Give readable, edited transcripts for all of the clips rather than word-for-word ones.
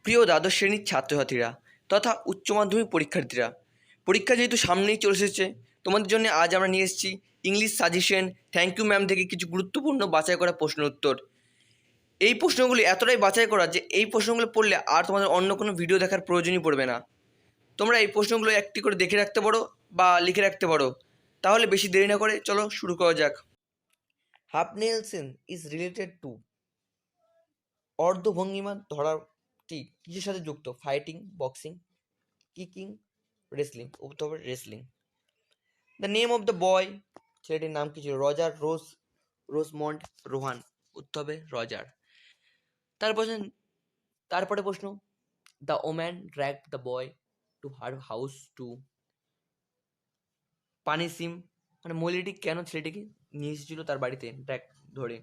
প্রিয় দ্বাদশ শ্রেণীর ছাত্রছাত্রীরা তথা উচ্চ মাধ্যমিক পরীক্ষার্থীরা, পরীক্ষা যেহেতু সামনেই চলে এসেছে, তোমাদের জন্য আজ আমরা নিয়ে এসেছি English suggestion thank you ma'am থেকে কিছু গুরুত্বপূর্ণ বাছাই করা প্রশ্ন উত্তর। এই প্রশ্নগুলি এতটাই বাছাই করা যে এই প্রশ্নগুলো পড়লে আর তোমাদের অন্য কোনো ভিডিও দেখার প্রয়োজনই পড়বে না। তোমরা এই প্রশ্নগুলো একটি করে দেখে রাখতে পারো বা লিখে রাখতে পারো। তাহলে বেশি দেরি না করে চলো শুরু করা যাক। Half Nelson is related to, অর্ধভঙ্গিমা ধরাটি কিসের সাথে যুক্ত? Fighting, boxing, kicking, wrestling. উত্তর হবে wrestling. The name of the boy, ছেলেটির নাম কি ছিল? Roger, Rosamund, Rohan. উত্তর হবে রজার। তারপরে প্রশ্ন, the woman dragged the boy to her house to punish him, মানে মহিলাটি কেন ছেলেটিকে নিয়ে এসেছিল তার বাড়িতে ড্র্যাগ ধরে?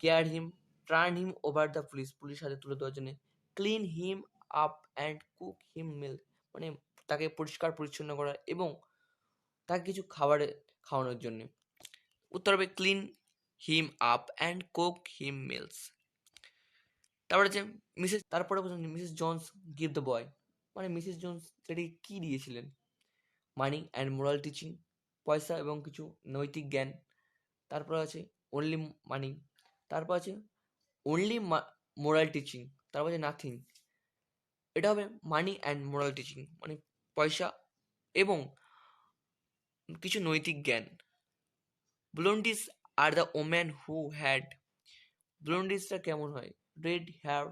Care him, turn him over the পুলিশের হাতে তুলে দেওয়ার জন্য, clean him up and cook him meal, মানে তাকে পরিষ্কার পরিচ্ছন্ন করা এবং তাকে কিছু খাওয়ানোর জন্য। উত্তর হবে clean him up and cook him meals. তারপরে যে তারপরে Mrs Jones give the boy, মানে মিসেস জোন্স সেটিকে কী দিয়েছিলেন? মানি অ্যান্ড মোরাল টিচিং, পয়সা এবং কিছু নৈতিক জ্ঞান। তারপর আছে অনলি মানি, তারপর আছে অনলি মোরাল টিচিং, তারপর আছে নাথিং। এটা হবে মানি অ্যান্ড মোরাল টিচিং, মানে পয়সা এবং কিছু নৈতিক জ্ঞান। Blondies are the woman who had, ব্লন্ডিসটা কেমন হয়? Red hair,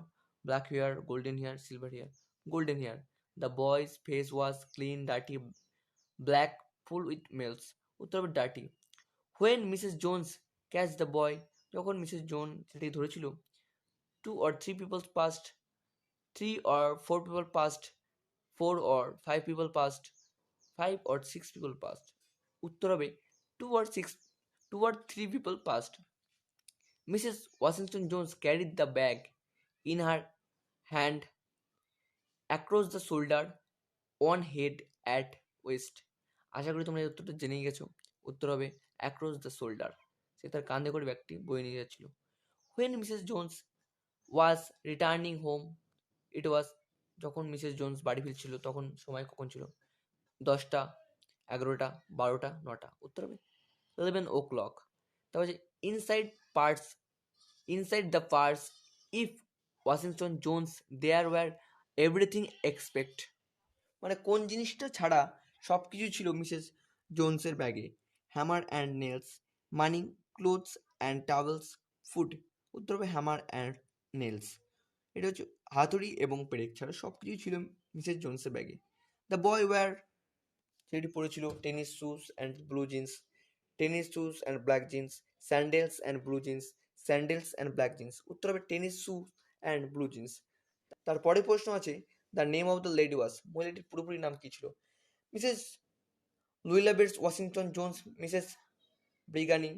black hair, golden hair, silver hair. Golden hair. The boy's face was clean, dirty, black, full with mails. উত্তর হবে dirty. When Mrs Jones catch the boy, যখন Mrs zone সেটি ধরেছিল, 2 or 3 people passed, 3 or 4 people passed, 4 or 5 people passed, 5 or 6 people passed. উত্তর হবে 2 or 3 people passed. Mrs. Washington Jones carried the bag in her hand across the shoulder, on head at waist. আশা করি তোমরা এই উত্তরটা জেনেই গেছো। উত্তর হবে অ্যাক্রস দ্য শোল্ডার, সে তার কাঁধে করে ব্যাগটি বয়ে নিয়ে যাচ্ছিল। When Mrs Jones was returning home, it was, যখন মিসেস জোন্স বাড়ি ফিরছিল তখন সময় কখন ছিল? 10টা, 11টা, 12টা, 9টা। উত্তর হবে 11 o'clock। তারপর হচ্ছে inside the purse if Washington Jones there were everything expect, মানে কোন জিনিসটা ছাড়া সব কিছু ছিল মিসেস জোন্সের ব্যাগে? Hammer and nails, money, clothes and towels, food. উত্তর হবে হ্যামার অ্যান্ড নেলস। এটা হচ্ছে হাতুড়ি এবং পেরেক ছাড়া সব কিছুই ছিল মিসেস জোন্সের ব্যাগে। দ্য বয় ওয়্যার, সেটি পরেছিল tennis shoes and blue jeans, tennis shoes and black jeans, sandals and blue jeans, sandals and black jeans. উত্তর হবে tennis shoe and blue jeans. তারপরে প্রশ্ন আছে, the name of the lady was, মহিলাটির পুরোপুরি নাম কি ছিল? Mrs Luella Bates Washington Jones, Mrs Brigani,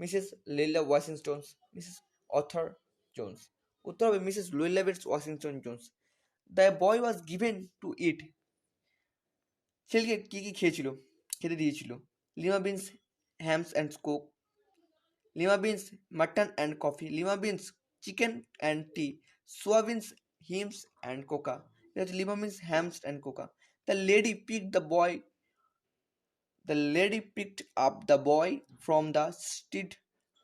Mrs Leila Washington, Mrs Arthur Jones. উত্তর হবে Mrs Luella Bates Washington Jones. The boy was given to eat, ছেলেকে কি খেতে দিয়েছিল? Lima beans, hams and coke, lima beans, mutton and coffee, lima beans, chicken and tea, soybeans, hams and cocoa. এটা হচ্ছে lima beans, hams and cocoa. The lady picked up the boy from the street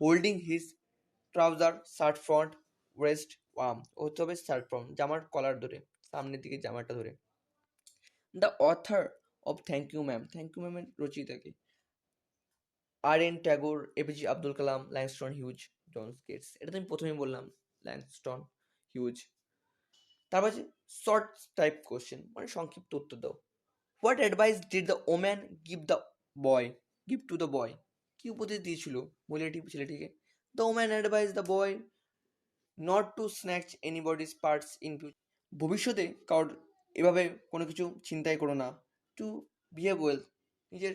holding his trouser shirt front waist arm. হতে হবে shirt from, জামার কলার ধরে, সামনের দিকে জামাটা ধরে। The author of thank you ma'am, thank you ম্যামের রচয়িতাকে? R N. Tagore, APJ Abdul Kalam, Langston, Hughes, John Keats. এটা তো আমি প্রথমেই বললাম, ল্যাংস্টন, হিউজ। তারপর আছে শর্ট টাইপ কোশ্চেন, মানে সংক্ষিপ্ত উত্তর দাও। What advice did the woman give to the boy, কি উপদেশ দিয়েছিল মহিলাটি ছেলেটিকে? The woman advice the boy not to snatch anybody's parts in future, ভবিষ্যতে কারোর এভাবে কোনো কিছু চিন্তাই করো না। টু বিহেভ ওয়েল, নিজের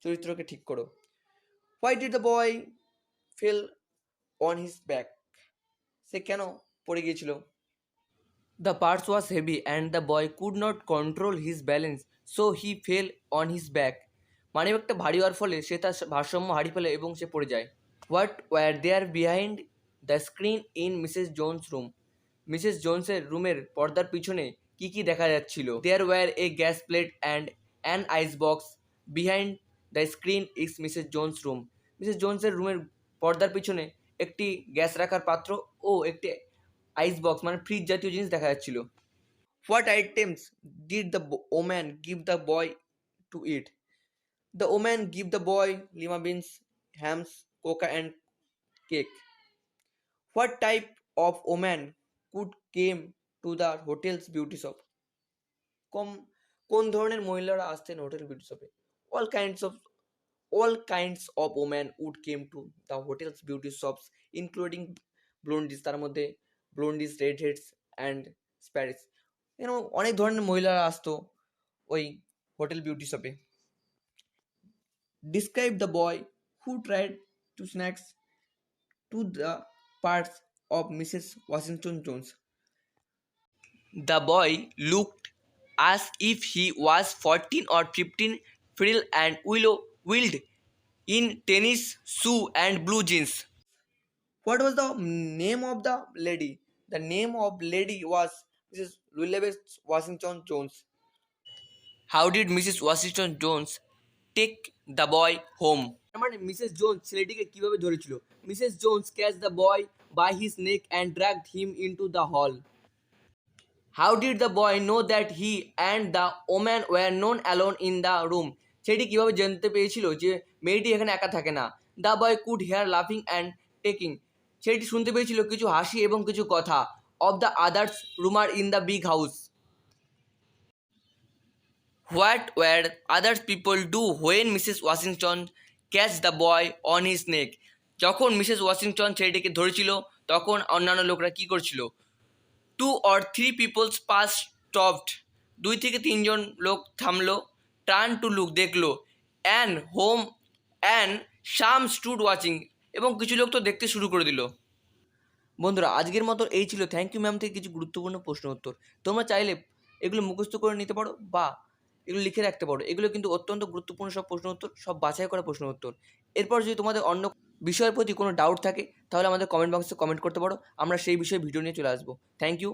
চরিত্রকে ঠিক করো। Why did the boy fell on his back, সে কেন পড়ে গিয়েছিল? The purse was heavy and the boy could not control his balance, so he fell on his back. মানিব্যাগটা ভারী হওয়ার ফলে সে তার ভারসাম্য হারিয়ে ফেলে এবং সে পড়ে যায়। What were there behind the screen in Mrs. Jones' room? Mrs জোনসের রুমের পর্দার পিছনে কি কি দেখা যাচ্ছিল? There were a gas plate and an ice box behind the screen is Mrs Jones room. Mrs জোনসের রুমের পর্দার পিছনে একটি গ্যাস রাখার পাত্র ও একটি আইস বক্স মানে ফ্রিজ জাতীয় জিনিস দেখা যাচ্ছিল। What items did the woman give the boy to eat? The woman give the boy lima beans, hams, cocoa and cake. What type of woman could came to the hotel's beauty shop? কম কোন ধরনের মহিলারা আসতেন hotel beauty শপে? All kinds of all kinds of women would came to the hotel's beauty shops, including blondies, তার মধ্যে blondies, redheads and sparrows. অনেক ধরনের মহিলারা আসতো ওই হোটেল বিউটি শপে। Describe the boy who tried to snacks to the parts of Mrs. Washington Jones. The boy looked as if he was 14 or 15, frail and willed in tennis shoe and blue jeans. What was the name of the lady? The name of lady was Mrs. Elizabeth Washington Jones. How did Mrs. Washington Jones take the boy home? মানে Mrs Jones ছেলেটিকে কিভাবে ধরেছিল? Mrs Jones catch the boy by his neck and dragged him into the hall. How did the boy know that he and the woman were known alone in the room? সেটি কীভাবে জানতে পেরেছিল যে মেয়েটি এখানে একা থাকে না? দ্য বয় কুড হেয়ার লাফিং অ্যান্ড টেকিং। সেটি শুনতে পেয়েছিল কিছু হাসি এবং কিছু কথা। Of the others roomers in the big house. What were others people do when Mrs Washington catch the boy on his neck? যখন মিসেস ওয়াশিংটন ছেলেটিকে ধরেছিল তখন অন্যান্য লোকরা কী করছিল? 2 or 3 people's pass stopped. 2 থেকে 3 জন লোক থামলো। টার্ন টু লুক দেখলো। And home and some stood watching এবং কিছু লোক তো দেখতে শুরু করে দিল। বন্ধুরা আজকের মতো এই ছিল থ্যাংক ইউ ম্যাম থেকে কিছু গুরুত্বপূর্ণ প্রশ্ন উত্তর। তোমরা চাইলে এগুলো মুখস্থ করে নিতে পারো বা এগুলো লিখে রাখতে পারো। এগুলো কিন্তু অত্যন্ত গুরুত্বপূর্ণ সব প্রশ্ন উত্তর, সব বাছাই করা প্রশ্ন উত্তর। এরপর যদি তোমাদের অন্য বিষয়ের প্রতি কোনো ডাউট থাকে তাহলে আমাদের কমেন্ট বক্সে কমেন্ট করতে পারো, আমরা সেই বিষয়ে ভিডিও নিয়ে চলে আসবো। Thank you.